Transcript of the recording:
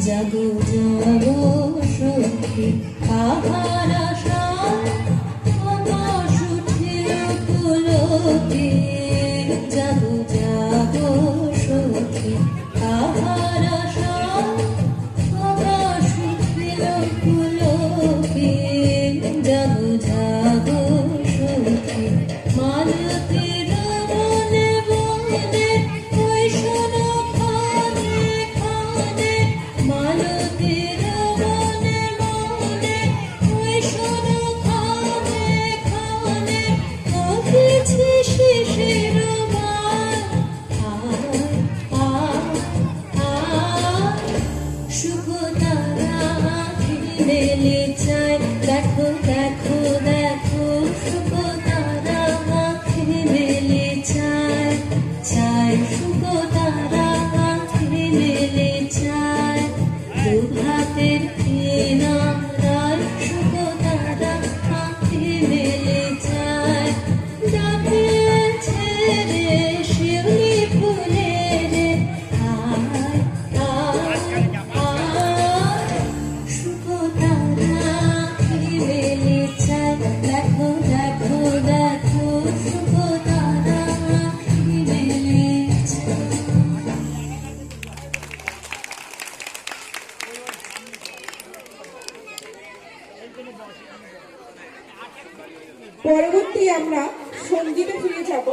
জাগো জাগো সখী কাহার আশায় আকাশ উঠিল পুলকে। জাগো জাগো সখী কাহার আশায় আকাশ উঠিল পুলকে। জাগো জাগো সখী মালতীর বনে বনে ওই শোনো খানে খানে। মালতীর বনে বনে ওই শোনো খানে খানে। কহিছি শিশির গান আয় আয় আয়। শুভ তারা আঁখি মেলে চায় দেখো দেখো দেখো। শুভ তারা আঁখি মেলে চায় চায়। শুভ তারা আঁখি মেলে চায়। দুহাতের কিনারায় শুভ তারা আঁখি মেলে চায়। ডাকেছে রে শিউলি ফুলের আয় আয় আয়। শুভ তারা আঁখি মেলে চায় দেখো দেখো দেখো। শুভ তারা আঁখি মেলে চায়। পরবর্তী আমরা সঙ্গীতে ফিরে যাব।